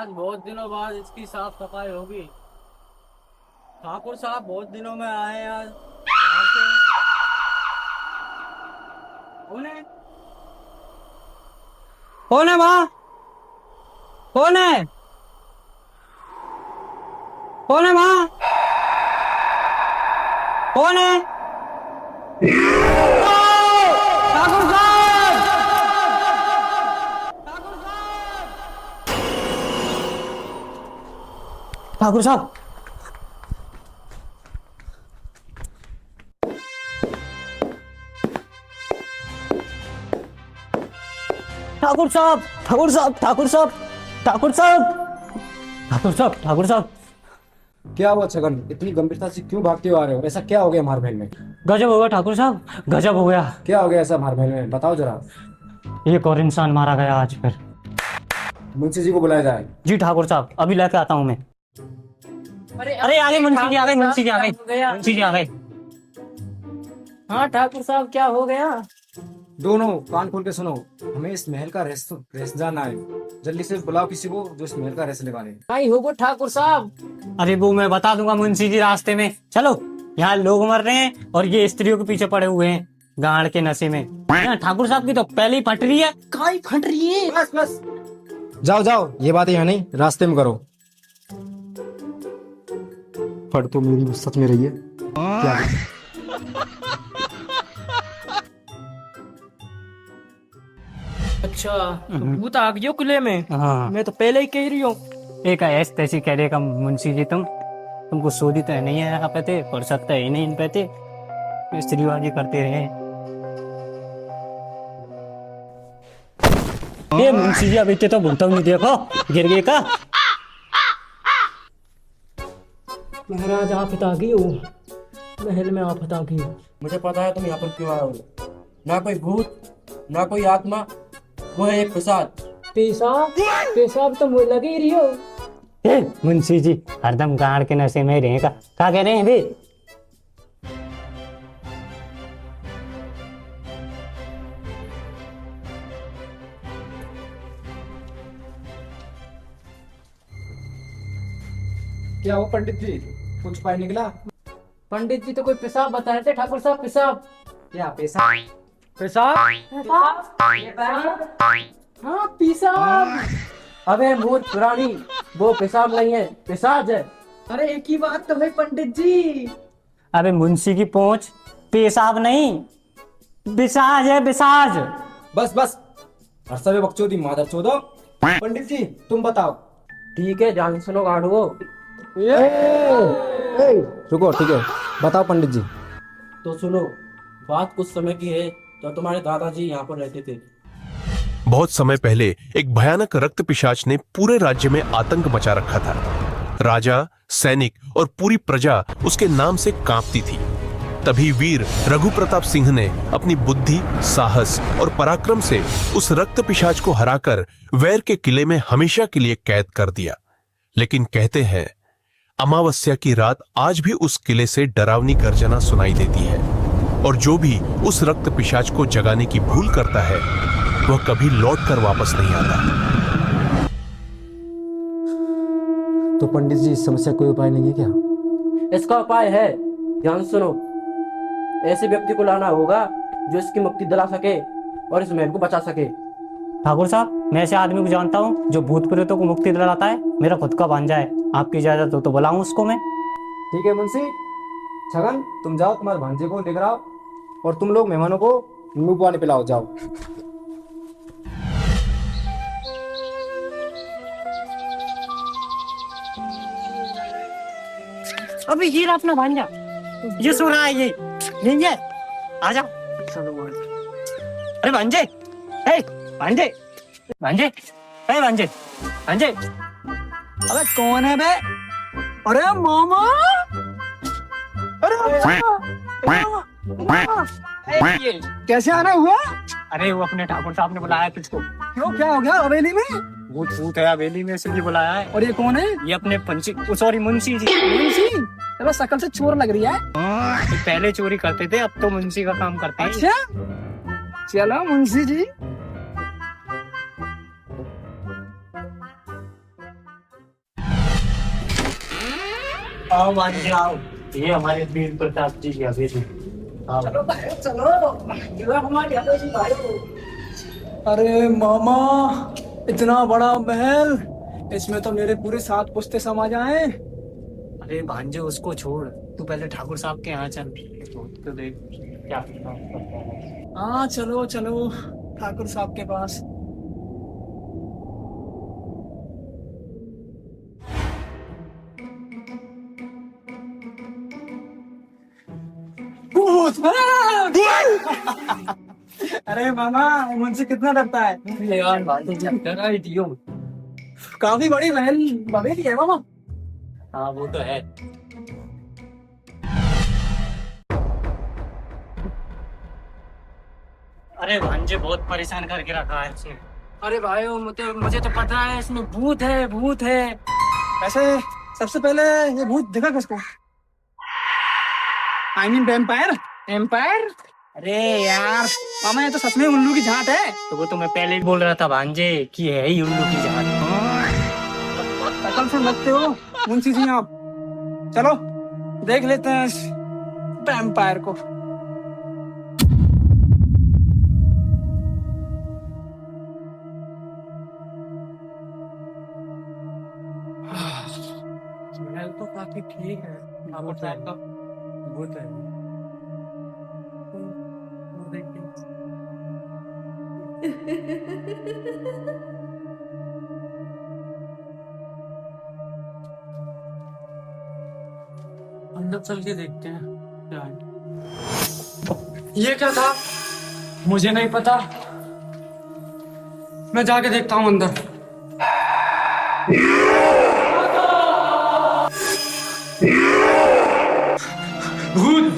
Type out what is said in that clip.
आज बहुत दिनों बाद इसकी साफ सफाई होगी। ठाकुर साहब बहुत दिनों में आए हैं आज यहाँ से। कौन है? कौन है वहाँ? कौन है? कौन है वहाँ? कौन है? ठाकुर साहब! ठाकुर साहब! ठाकुर साहब! ठाकुर साहब! ठाकुर साहब! ठाकुर साहब! ठाकुर साहब! ठाकुर साहब! ठाकुर साहब! क्या हुआ छगन? इतनी गंभीरता से क्यों भागते हुए आ रहे हो? ऐसा क्या हो गया मारमहल में? गजब हो गया ठाकुर साहब, गजब हो गया। क्या हो गया ऐसा मारमहल में? बताओ जरा। एक और इंसान मारा गया आज फिर। मुंशी जी को बुलाया जाए। जी ठाकुर साहब, अभी लेके आता हूँ मैं। अरे आ गए मुंशी जी, आ गए मुंशी जी, आ गए मुंशी जी, आ गए। हाँ ठाकुर साहब, क्या हो गया? दोनों कान खोल के सुनो। हमें इस महल का रहस्य जानना है। जल्दी से बुलाओ किसी को जो इस महल का रहस्य निकाले। नहीं होगा ठाकुर साहब। अरे वो मैं बता दूंगा मुंशी जी, रास्ते में चलो। यहाँ लोग मर रहे हैं और ये स्त्रियों के पीछे पड़े हुए हैं गाड़ के नशे में। यहाँ ठाकुर साहब की तो पहले ही फट रही है। काई फट रही है? बस बस, जाओ जाओ, ये बात यहाँ नहीं, रास्ते में करो। फट तो मेरी सच में रही है। क्या अच्छा, तो भूत आ गयो किले में। हाँ, मैं तो पहले ही कह रही हूँ। एक ऐसी तैसी कह देगा मुंशी जी, तुमको सोदी तो नहीं है यहाँ पे थे, फुर्सत तो है नहीं इन पे थे, स्त्रीबाजी करते रहे। ये मुंशी जी अभी तो भूतों नहीं देखो, गिर गए का। महाराज आफत आ गई हो, महल में आफत आ गई हो। मुझे पता है तुम यहाँ पर क्यों आए हो। ना कोई भूत, ना कोई आत्मा, वो है एक प्रसाद। पेशाब पेशाब तो मुझे लगे ही रही हो। ए, मुंशी जी हरदम गाड़ के नशे में रहेगा, क्या कह रहे हैं बे? क्या हो पंडित जी, कुछ पाए निकला? पंडित जी तो कोई पेशाब बता रहे थे ठाकुर साहब। पेशाब क्या पैसा? पेशाब हाँ पेशाब। अबे मूर्ख पुरानी, वो पेशाब नहीं है, पिशाच है। अरे एक ही बात तो है पंडित जी। अबे मुंशी की पहुंच, पेशाब नहीं, विसाज है, विसाज। बस बस, हर समय बकचोदी मादर चोदो। पंडित जी तुम बताओ। ठीक है, ध्यान से सुनो गांडुओ। रुको, ठीक है, बताओ पंडित जी। तो सुनो, बात कुछ समय की है। तो तुम्हारे दादाजी यहाँ पर रहते थे। बहुत समय पहले एक भयानक रक्त पिशाच ने पूरे राज्य में आतंक मचा रखा था। राजा, सैनिक और पूरी प्रजा उसके नाम से कांपती थी। तभी वीर रघु प्रताप सिंह ने अपनी बुद्धि, साहस और पराक्रम से उस रक्त पिशाच को हराकर वैर के किले में हमेशा के लिए कैद कर दिया। लेकिन कहते हैं, अमावस्या की रात आज भी उस किले से डरावनी गर्जना सुनाई देती है, और जो भी उस रक्त पिशाच को जगाने की भूल करता है वह कभी लौट कर वापस नहीं आता। तो पंडित जी, इस समस्या कोई उपाय नहीं है क्या? इसका उपाय है, ध्यान सुनो। ऐसे व्यक्ति को लाना होगा जो इसकी मुक्ति दिला सके और इस महल को बचा सके। ठाकुर साहब, मैं ऐसे आदमी को जानता हूँ जो भूत प्रेतों को मुक्ति दिलाता है। मेरा खुद का भांजा है, आपकी इजाजत हो तो बुलाऊं उसको मैं। ठीक है मुंशी। छगन तुम जाओ, तुम्हारे भांजे को लेकर आओ, और तुम लोग मेहमानों को नींबू पानी पिलाओ, जाओ। अबे ये रहा अपना भांजा, ये सो रहा है, ये आ जाओ। अरे भांजे, हे भांजे, भांजे, हे भांजे, भांजे। अबे कौन है बे? अरे मामा, अरे कैसे आना हुआ? अरे वो अपने ठाकुर साहब ने बुलाया तुझको। क्यों, क्या हो गया हवेली में? वो भूत है हवेली में, इसलिए बुलाया है। और ये कौन है? ये अपने पंची, सॉरी मुंशी जी। मुंशी? अबे शकल से चोर लग रही है। ये पहले चोरी करते थे, अब तो मुंशी का काम करते हैं। अच्छा चलो मुंशी जी। आओ भांजे आओ, ये हमारे वीर प्रताप जी की हवेली। चलो भाई चलो, ये हमारी हवेली भाई। अरे मामा, इतना बड़ा महल, इसमें तो मेरे पूरे 7 पुश्ते समा जाएं। अरे भांजे उसको छोड़, तू पहले ठाकुर साहब के यहाँ चल, तो देख क्या करता है। हाँ चलो चलो ठाकुर साहब के पास। भूत! अरे मामा, मुझसे कितना डरता है। यार भांजे जी डर आई थी हो। काफी बड़ी महल हवेली है मामा। हाँ वो तो है। अरे भांजे बहुत परेशान करके रखा है इसने। अरे भाई मुझे तो पता है इसमें भूत है, भूत है। वैसे सबसे पहले ये भूत दिखा किसको? I mean vampire. एम्पायर? अरे यार मामा, ये तो सच में उल्लू की झांट है। तो वो तो मैं पहले ही बोल रहा था भांजे कि है ही उल्लू की जान। अकल से लगते हो मुंशी जी आप। चलो देख लेते हैं इस वैम्पायर को। महल तो काफी ठीक है। भूत है। भूत है। अंदर चल के देखते हैं क्या है। ये क्या था? मुझे नहीं पता। मैं जाके देखता हूँ अंदर। भूत!